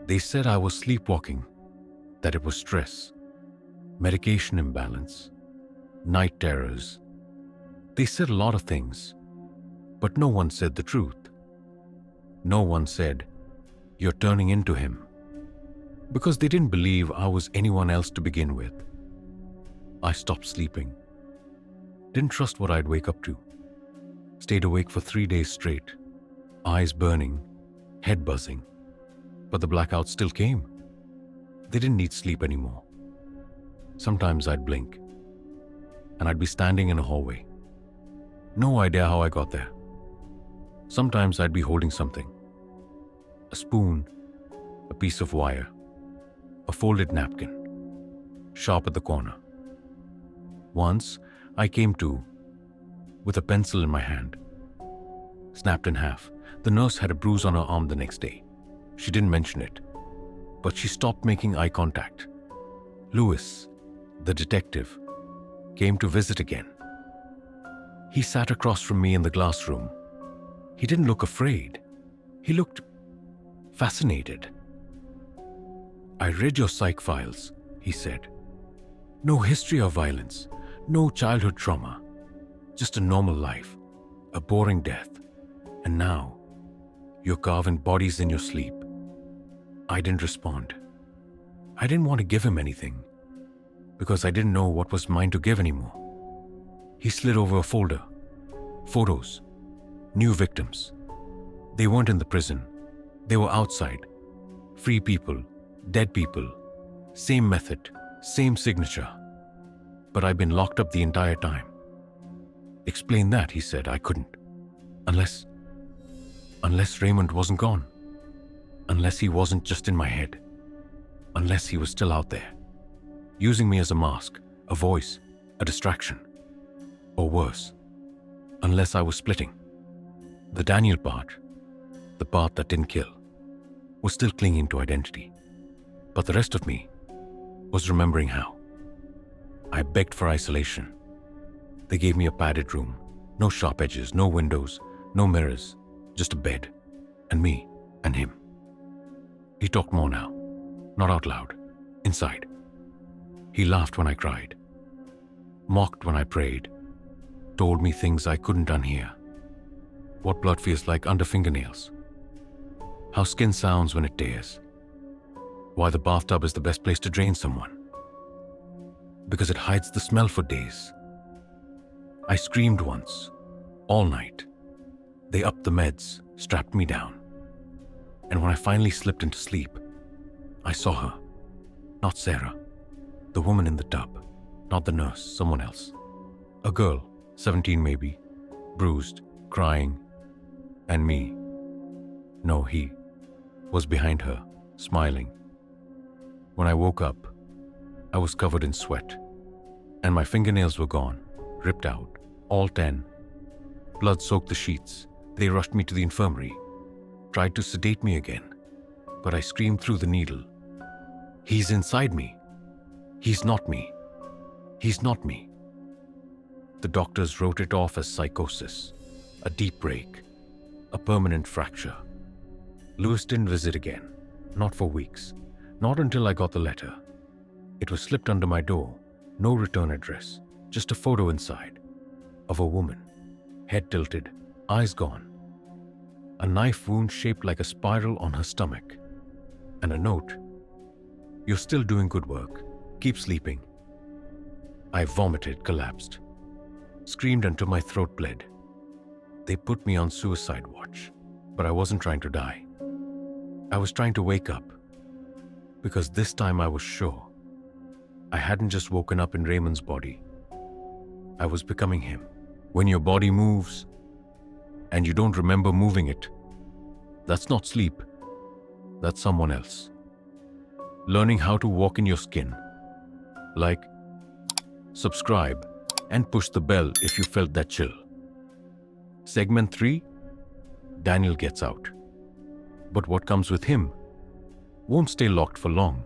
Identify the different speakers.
Speaker 1: They said I was sleepwalking, that it was stress, medication imbalance, night terrors. They said a lot of things, but no one said the truth. No one said, "You're turning into him," because they didn't believe I was anyone else to begin with. I stopped sleeping. Didn't trust what I'd wake up to. Stayed awake for 3 days straight, eyes burning, head buzzing. But the blackouts still came. They didn't need sleep anymore. Sometimes I'd blink, and I'd be standing in a hallway. No idea how I got there. Sometimes I'd be holding something. A spoon, a piece of wire, a folded napkin, sharp at the corner. Once, I came to with a pencil in my hand, snapped in half. The nurse had a bruise on her arm the next day. She didn't mention it, but she stopped making eye contact. Lewis, the detective, came to visit again. He sat across from me in the glass room. He didn't look afraid. He looked fascinated. "I read your psych files," he said. "No history of violence, no childhood trauma, just a normal life, a boring death. And now, you're carving bodies in your sleep." I didn't respond. I didn't want to give him anything, because I didn't know what was mine to give anymore. He slid over a folder. Photos. New victims. They weren't in the prison. They were outside. Free people. Dead people. Same method. Same signature. But I've been locked up the entire time. "Explain that," he said. I couldn't. Unless Raymond wasn't gone. Unless he wasn't just in my head. Unless he was still out there, using me as a mask, a voice, a distraction. Or worse, unless I was splitting. The Daniel part, the part that didn't kill, was still clinging to identity. But the rest of me was remembering how. I begged for isolation. They gave me a padded room, no sharp edges, no windows, no mirrors, just a bed, and me, and him. He talked more now, not out loud, inside. He laughed when I cried, mocked when I prayed, told me things I couldn't unhear. What blood feels like under fingernails. How skin sounds when it tears. Why the bathtub is the best place to drain someone. Because it hides the smell for days. I screamed once, all night. They upped the meds, strapped me down. And when I finally slipped into sleep, I saw her. Not Sarah, the woman in the tub. Not the nurse, someone else. A girl, 17 maybe, bruised, crying. And me. No, he was behind her, smiling. When I woke up, I was covered in sweat. And my fingernails were gone, ripped out, all 10. Blood soaked the sheets. They rushed me to the infirmary. Tried to sedate me again, but I screamed through the needle. "He's inside me. He's not me. He's not me." The doctors wrote it off as psychosis, a deep break, a permanent fracture. Lewis didn't visit again, not for weeks, not until I got the letter. It was slipped under my door, no return address, just a photo inside, of a woman, head tilted, eyes gone. A knife wound shaped like a spiral on her stomach. And a note, "You're still doing good work. Keep sleeping." I vomited, collapsed. Screamed until my throat bled. They put me on suicide watch, but I wasn't trying to die. I was trying to wake up. Because this time I was sure. I hadn't just woken up in Raymond's body. I was becoming him. When your body moves, and you don't remember moving it, that's not sleep. That's someone else. Learning how to walk in your skin. Like, subscribe and push the bell if you felt that chill. Segment 3, Daniel gets out. But what comes with him won't stay locked for long.